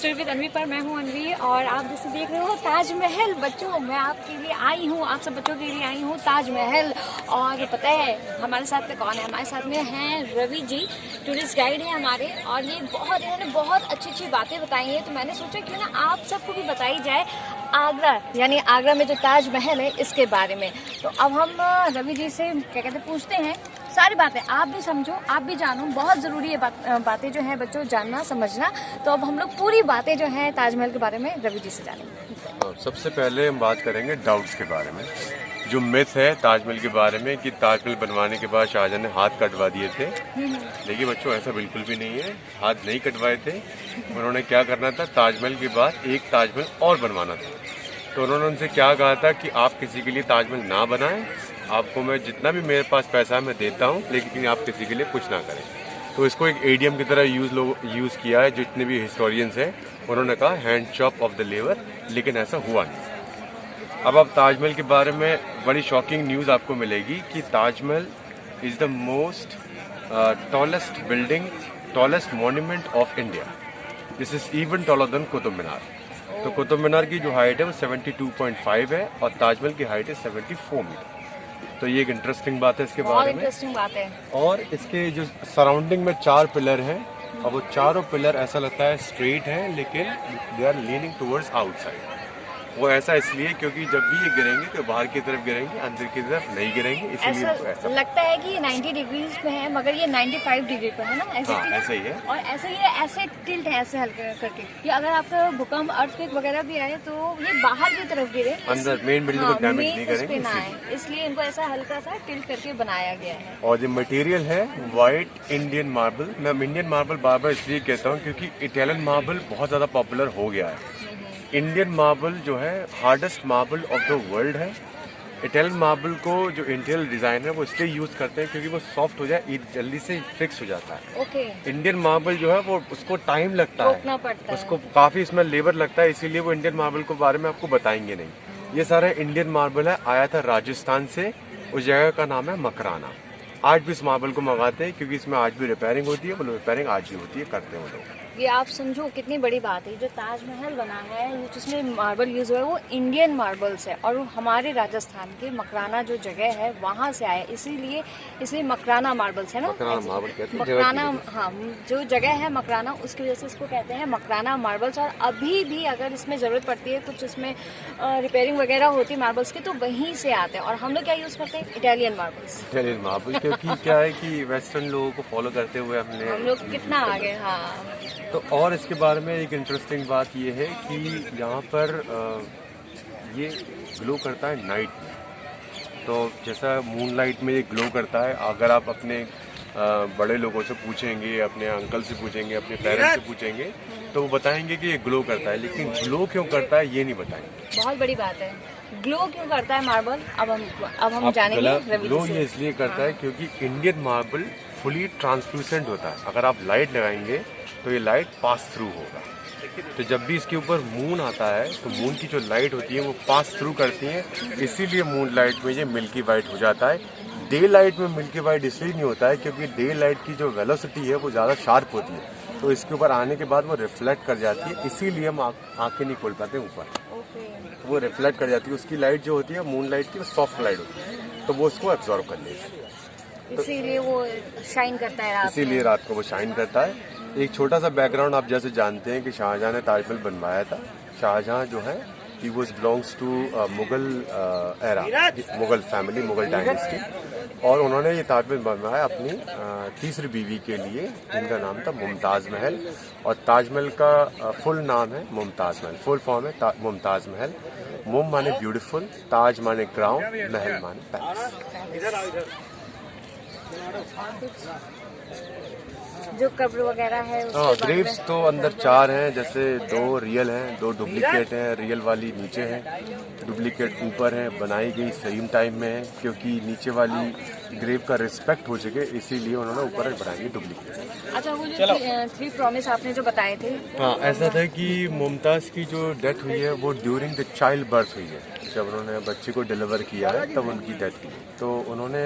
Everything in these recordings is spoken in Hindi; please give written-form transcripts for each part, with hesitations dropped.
स्टोरी विद अनवी पर मैं हूं अनवी और आप जैसे देख रहे हो ताजमहल। बच्चों, मैं आपके लिए आई हूं, आप सब बच्चों के लिए आई हूं ताजमहल। और पता है हमारे साथ में कौन है? हमारे साथ में हैं रवि जी, टूरिस्ट गाइड हैं हमारे। और ये इन्होंने बहुत अच्छी अच्छी बातें बताई हैं, तो मैंने सोचा कि ना आप सबको भी बताई जाए आगरा, यानी आगरा में जो ताजमहल है इसके बारे में। तो अब हम रवि जी से क्या कहते हैं पूछते हैं सारी बातें, आप भी समझो, आप भी जानो, बहुत ज़रूरी है बातें जो है बच्चों जानना समझना। तो अब हम लोग पूरी बातें जो हैं ताजमहल के बारे में रवि जी से जानेंगे। सबसे पहले हम बात करेंगे डाउट्स के बारे में। जो मिथ है ताजमहल के बारे में कि ताजमहल बनवाने के बाद शाहजहां ने हाथ कटवा दिए थे, देखिए बच्चों ऐसा बिल्कुल भी नहीं है, हाथ नहीं कटवाए थे। उन्होंने क्या करना था, ताजमहल के बाद एक ताजमहल और बनवाना था। तो उन्होंने उनसे क्या कहा था कि आप किसी के लिए ताजमहल ना बनाएं, आपको मैं जितना भी मेरे पास पैसा है मैं देता हूँ, लेकिन आप किसी के लिए कुछ ना करें। तो इसको एक एडीएम की तरह यूज़ किया है जितने भी हिस्टोरियंस हैं। उन्होंने कहा hand chop of the labour, लेकिन ऐसा हुआ नहीं। अब ताजमहल के बारे में बड़ी शॉकिंग न्यूज़ आपको मिलेगी कि Taj Mahal is the most tallest building, tallest monument of India. This is even taller than Qutub Minar. तो कुतुब मीनार की जो हाइट है वो 72.5 है और ताजमहल की हाइट है 74 मीटर। तो ये एक इंटरेस्टिंग बात है इसके बारे में। इंटरेस्टिंग बात है। और इसके जो सराउंडिंग में 4 पिलर हैं और वो चारों पिलर ऐसा लगता है स्ट्रेट हैं, लेकिन they are leaning towards outside. वो ऐसा इसलिए क्योंकि जब भी ये गिरेंगे तो बाहर की तरफ गिरेंगे, अंदर की तरफ नहीं गिरेंगे, इसलिए ऐसा लगता है कि 90 डिग्री पे है, मगर ये 95 डिग्री पे है ना? ऐसे हाँ, ऐसा ही है। और ऐसे ही ऐसे टिल्ट है, ऐसे हल्का करके कि अगर आपका भूकंप अर्थक्वेक वगैरह भी आए तो ये बाहर की तरफ गिरे, अंदर मेन बिल्डिंग को डैमेज नहीं करेंगे, इसलिए इनको ऐसा हल्का सा टिल्ट करके बनाया गया है। और जो मटेरियल है व्हाइट इंडियन मार्बल। मैं इंडियन मार्बल बार बार इसलिए कहता हूँ क्योंकि इटालियन मार्बल बहुत ज़्यादा पॉपुलर हो गया है। इंडियन मार्बल जो है hardest marble of the world है। इटालियन मार्बल को जो इंटीरियर डिजाइनर वो इसलिए यूज करते हैं क्योंकि वो सॉफ्ट हो जाए, जल्दी से फिक्स हो जाता है। ओके। इंडियन मार्बल जो है वो उसको टाइम लगता है, पड़ता उसको काफी इसमें लेबर लगता है, इसीलिए वो इंडियन मार्बल के बारे में आपको बताएंगे नहीं। ये सारा इंडियन मार्बल है, आया था राजस्थान से। उस जगह का नाम है मकराना। आज भी इस मार्बल को मंगाते हैं क्योंकि इसमें आज भी रिपेयरिंग होती है, वो रिपेयरिंग आज भी होती है, करते हैं वो लोग। ये आप समझो कितनी बड़ी बात है। जो ताजमहल बना है जिसमें मार्बल यूज हुआ है वो इंडियन मार्बल्स है और वो हमारे राजस्थान के मकराना जो जगह है वहाँ से आया, इसीलिए मकराना मार्बल्स है ना? मकराना मार्बल कहते हैं मकराना, हाँ, जो जगह है मकराना उसकी वजह से इसको कहते हैं मकराना मार्बल्स। और अभी भी अगर इसमें ज़रूरत पड़ती है, कुछ इसमें रिपेयरिंग वगैरह होती है मार्बल्स की, तो वहीं से आते हैं। और हम लोग क्या यूज़ करते हैं? Italian marbles. इटालियन मार्बल क्योंकि क्या है कि वेस्टर्न लोगों को फॉलो करते हुए हम लोग कितना आगे। हाँ। तो और इसके बारे में एक इंटरेस्टिंग बात ये है कि यहाँ पर ये ग्लो करता है नाइट में। तो जैसा मूनलाइट में ये ग्लो करता है, अगर आप अपने बड़े लोगों से पूछेंगे, अपने अंकल से पूछेंगे, अपने पेरेंट्स से पूछेंगे, तो वो बताएंगे कि ये ग्लो करता है, लेकिन ग्लो क्यों करता है ये नहीं बताएंगे। बहुत बड़ी बात है, ग्लो क्यों करता है मार्बल? अब हम जानेंगे। ग्लो ये इसलिए करता है क्योंकि इंडियन मार्बल फुली ट्रांसलूसेंट होता है। अगर आप लाइट लगाएंगे तो ये लाइट पास थ्रू होगा। तो जब भी इसके ऊपर मून आता है तो मून की जो लाइट होती है वो पास थ्रू करती है, इसीलिए मून लाइट में ये मिल्की वाइट हो जाता है। डे लाइट में मिल्की वाइट इसलिए नहीं होता है क्योंकि डे लाइट की जो वेलोसिटी है वो ज़्यादा शार्प होती है, तो इसके ऊपर आने के बाद वो रिफ्लेक्ट कर जाती है, इसीलिए हम आंखें नहीं खोल पाते ऊपर। तो वो रिफ्लेक्ट कर जाती है, उसकी लाइट जो होती है मून लाइट की वो सॉफ्ट लाइट होती है, तो वो उसको एब्जॉर्व कर लेती है, इसीलिए वो शाइन करता है। इसीलिए रात को वो शाइन करता है। एक छोटा सा बैकग्राउंड आप जैसे जानते हैं कि शाहजहां ने ताजमहल बनवाया था। शाहजहां जो है he was belongs to Mughal era, Mughal family, Mughal dynasty, और उन्होंने ये ताजमहल बनवाया अपनी तीसरी बीवी के लिए, जिनका नाम था मुमताज़ महल। और ताजमहल का फुल नाम है मुमताज़ महल, फुल फॉर्म है मुमताज़ महल। मुम माने ब्यूटीफुल, ताज माने क्राउन, महल माने पैलेस। जो कब्र वगैरह है ग्रेव्स तो अंदर 4 हैं, जैसे 2 रियल हैं, 2 डुप्लीकेट हैं। रियल वाली नीचे है, डुप्लीकेट ऊपर है। बनाई गई सेम टाइम में है क्योंकि नीचे वाली ग्रेव का रिस्पेक्ट हो सके, इसीलिए उन्होंने ऊपर बनाई डुप्लीकेट। अच्छा, वो जो 3 प्रॉमिस आपने जो बताए थे, हाँ, ऐसा था कि मुमताज़ की जो डेथ हुई है वो ड्यूरिंग द चाइल्ड बर्थ हुई है। जब उन्होंने बच्चे को डिलीवर किया है तब उनकी डेथ हुई। तो उन्होंने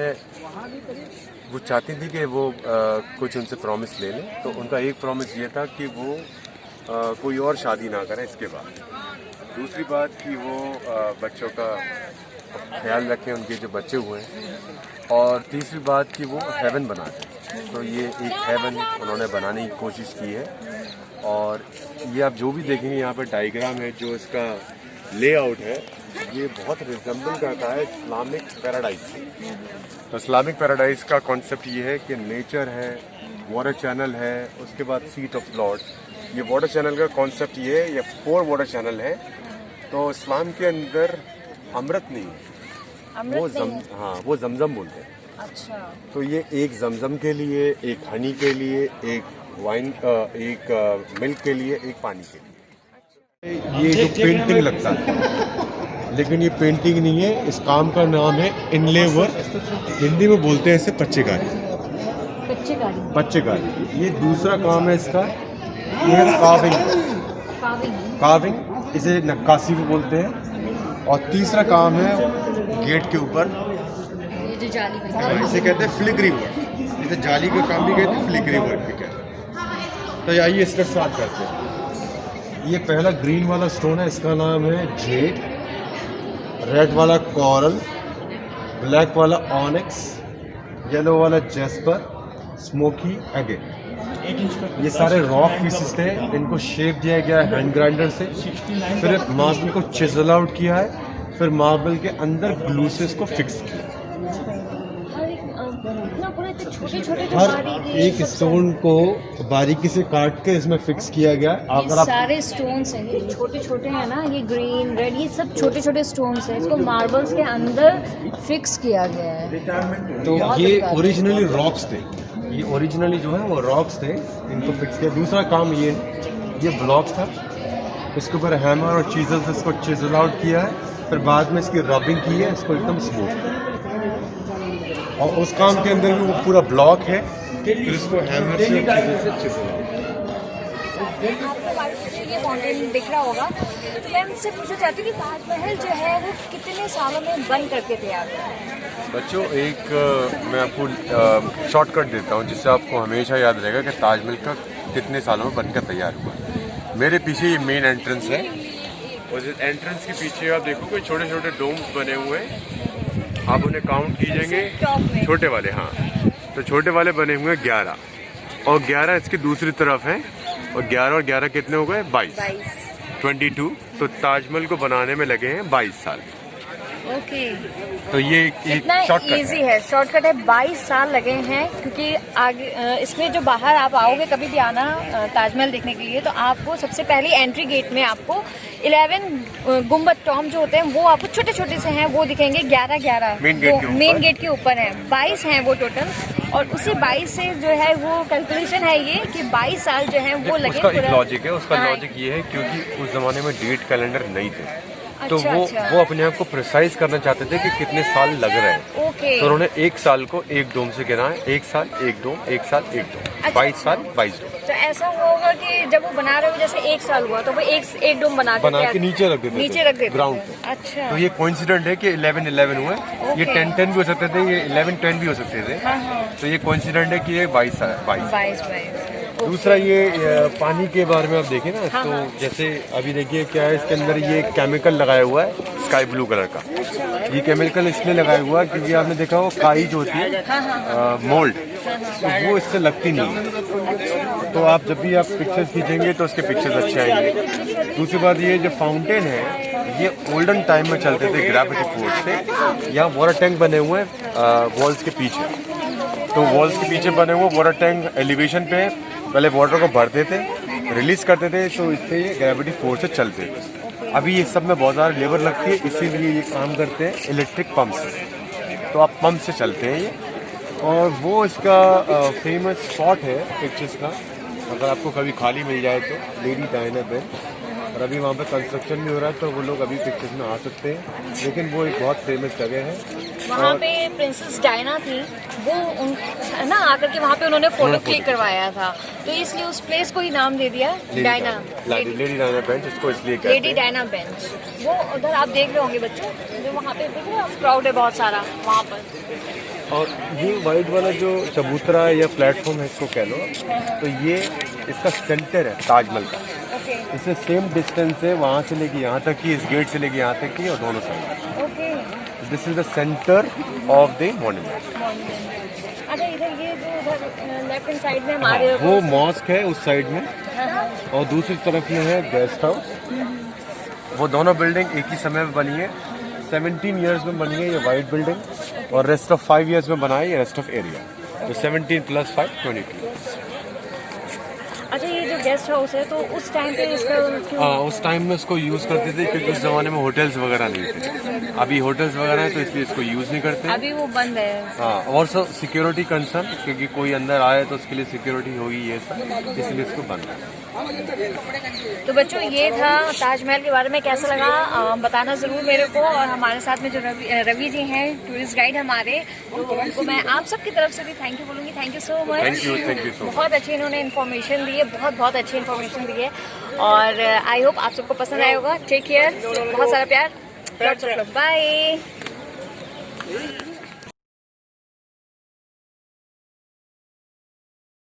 वो चाहती थी कि वो कुछ उनसे प्रॉमिस ले लें। तो उनका एक प्रॉमिस ये था कि वो कोई और शादी ना करें इसके बाद। दूसरी बात कि वो बच्चों का ख्याल रखें, उनके जो बच्चे हुए हैं। और तीसरी बात कि वो हेवन बना दें। तो ये एक हेवन उन्होंने बनाने की कोशिश की है। और ये आप जो भी देखेंगे यहाँ पर डायग्राम है, जो इसका लेआउट है, ये बहुत रिजेंबल करता है इस्लामिक पैराडाइज से। तो इस्लामिक पैराडाइज का कॉन्सेप्ट ये है कि नेचर है, वाटर चैनल है, उसके बाद सीट ऑफ लॉर्ड। ये वाटर चैनल का कॉन्सेप्ट ये है, ये 4 वाटर चैनल है। तो इस्लाम के अंदर अमृत नहीं है, वो जमजम बोलते हैं। अच्छा। तो ये एक जमजम के लिए, एक हनी के लिए, एक वाइन, एक मिल्क के लिए, एक पानी के लिए। ये जो पेंटिंग लगता है, लेकिन ये पेंटिंग नहीं है, इस काम का नाम है इनलेवर। हिंदी में बोलते हैं इसे पच्चेकारी। पच्चेकारी। ये दूसरा काम है इसका, ये है काविंग, इसे नक्काशी भी बोलते हैं। और तीसरा काम है गेट के ऊपर, ये जो जाली इसे कहते हैं फ्लिकरी वर्क। इसे जाली का काम भी कहते हैं, फ्लिकरी वर्क भी कहते हैं। तो आइए इसका स्टार्ट करते हैं। ये पहला ग्रीन वाला स्टोन है, इसका नाम है जेड। रेड वाला कोरल, ब्लैक वाला ऑनिक्स, येलो वाला जेस्पर, स्मोकी एगेट। ये सारे रॉक पीसेस थे, इनको शेप दिया गया है हैंड ग्राइंडर से। फिर मार्बल को चिजल आउट किया है, फिर मार्बल के अंदर ग्लू से इसको फिक्स किया। हर एक स्टोन को बारीकी से काट के इसमें फिक्स किया गया। अगर आप सारे स्टोन्स हैं, ये छोटे छोटे हैं ना, ये ग्रीन रेड, ये सब छोटे छोटे स्टोन्स हैं, इसको मार्बल्स के अंदर फिक्स किया गया है। तो ये ओरिजिनली रॉक्स थे, ये ओरिजिनली जो है वो रॉक्स थे, इनको फिक्स किया। दूसरा काम ये ब्लॉक था, इसके ऊपर हैमर और चीजल से इसको चिजल आउट किया है। फिर बाद में इसकी रबिंग की है, इसको एकदम स्मूथ। और उस काम के अंदर भी वो पूरा ब्लॉक है, फिर इसको हैमर से चिजल आउट। ये फाउंटेन दिख रहा होगा, तो मैं मुझसे पूछना चाहती हूँ कि ताजमहल जो है वो कितने सालों में बन करके तैयार हुआ है? बच्चों, एक मैं आपको शॉर्टकट देता हूँ जिससे आपको हमेशा याद रहेगा कि ताजमहल का कितने सालों में बनकर तैयार हुआ। मेरे पीछे ये मेन एंट्रेंस है, और इस एंट्रेंस के पीछे आप देखोगे छोटे छोटे डोम्स बने हुए हैं। आप उन्हें काउंट कीजिएंगे, छोटे वाले, हाँ, तो छोटे वाले बने हुए हैं 11, और 11 इसकी दूसरी तरफ है। और 11 और 11 कितने हो गए? 22। तो ताजमहल को बनाने में लगे हैं 22 साल। ओके। तो ये इतना इजी है, शॉर्टकट है। 22 साल लगे हैं, क्योंकि आगे इसमें जो बाहर आप आओगे कभी भी आना ताजमहल देखने के लिए, तो आपको सबसे पहले एंट्री गेट में आपको 11 गुम्बद टॉम जो होते हैं वो आपको छोटे छोटे से हैं, वो दिखेंगे। 11 मेन गेट के ऊपर है, 22 हैं वो टोटल। और उसी 22 से जो है वो कैलकुलेशन है ये कि 22 साल जो है वो लगे। उसका एक लॉजिक है, उसका लॉजिक ये है क्योंकि उस जमाने में डेट कैलेंडर नहीं थे। तो वो अपने आप को प्रिसाइज करना चाहते थे कि कितने साल लग रहे हैं। ओके। तो उन्होंने एक साल को एक डोम से गिना है, 1 साल 1 डोम, 1 साल 1 डोम, 22 साल 22 डोम। तो ऐसा होगा कि जब वो बना रहे हो, जैसे 1 साल हुआ तो वो एक डोम बना के नीचे रख देते ग्राउंड पे। अच्छा। तो ये कोइंसिडेंट है कि 11-11 हुए, ये 10-10 भी हो सकते थे, ये 11-10 भी हो सकते थे। तो ये कोइंसिडेंट है कि ये 22। दूसरा ये पानी के बारे में आप देखें ना, तो जैसे अभी देखिए क्या है, इसके अंदर ये केमिकल लगाया हुआ है स्काई ब्लू कलर का। ये केमिकल इसलिए लगाया हुआ है क्योंकि आपने देखा वो काई जो होती है मोल्ड, तो वो इससे लगती नहीं है। तो आप जब भी आप पिक्चर्स खींचेंगे तो उसके पिक्चर्स अच्छे आएंगे। दूसरी बात ये जो फाउंटेन है, ये ओल्डन टाइम में चलते थे ग्रेविटी फोर्स से। यहाँ वाटर टैंक बने हुए हैं वॉल्स के पीछे, तो वॉल्स के पीछे बने हुए वाटर टैंक एलिवेशन पे पहले वाटर को भरते थे, रिलीज करते थे, तो इससे ये ग्रेविटी फोर्स से चलते थे। अभी ये सब में बहुत ज़्यादा लेबर लगती है, इसीलिए ये काम करते हैं इलेक्ट्रिक पंप से। तो आप पंप से चलते हैं ये। और वो इसका फेमस स्पॉट है पिक्चर्स का, अगर आपको कभी खाली मिल जाए तो, लेडी डायना बेंच। और अभी वहाँ पे कंस्ट्रक्शन भी हो रहा है, तो वो लोग अभी पिक्चर्स में आ सकते हैं, लेकिन वो एक बहुत फेमस जगह है। वहाँ पे प्रिंसेस डायना थी, वो ना आकर के वहाँ पे उन्होंने फोटो क्लिक करवाया था, तो इसलिए उस प्लेस को ही नाम दे दिया डायना, लेडी डायना बेंच, इसको इसलिए कहते हैं लेडी डायना बेंच। वो उधर आप देख रहे होंगे बच्चों, जो वहाँ पे देख रहे हो, क्राउड है बहुत सारा वहाँ पर। और ये वाइट वाला जो चबूतरा है या प्लेटफॉर्म है, इसको कह लो, तो ये इसका सेंटर है ताजमहल का। ओके इससे सेम डिस्टेंस है वहाँ से लेके यहाँ तक की, इस गेट से लेके यहाँ तक की, और दोनों side. Okay. This is the centre of the monument. अच्छा इधर ये जो उधर लेफ्ट हैंड साइड में हमारे वो मॉस्क है उस साइड में, हाँ। और दूसरी तरफ में है गेस्ट हाउस। वो दोनों बिल्डिंग एक ही समय में बनी है, 17 इयर्स में बनी है ये वाइट बिल्डिंग, और रेस्ट ऑफ 5 इयर्स में बना है ये रेस्ट ऑफ एरिया। तो 17 + 5 22। अच्छा ये जो गेस्ट हाउस है तो उस टाइम पे इसका क्यों? हाँ, उस टाइम में इसको यूज करते थे क्योंकि उस जमाने में होटल्स वगैरह नहीं थे। अभी होटल्स वगैरह है तो इसलिए इसको यूज नहीं करते। अभी वो बंद है। हाँ, और सब सिक्योरिटी कंसर्न, क्योंकि कोई अंदर आए तो उसके लिए सिक्योरिटी होगी, ये सब, इसलिए इसको बंद है। तो बच्चों ये था ताजमहल के बारे में। कैसा लगा बताना ज़रूर मेरे को। और हमारे साथ में जो रवि जी हैं टूरिस्ट गाइड हमारे, तो उनको मैं आप सबकी तरफ से भी थैंक यू बोलूँगी। Thank you so much. Thank you so much. बहुत अच्छी इन्होंने इन्फॉर्मेशन दी है, बहुत अच्छी इन्फॉर्मेशन दी है, और आई होप आप सबको पसंद आएगा। टेक केयर, बहुत सारा प्यार, बाय।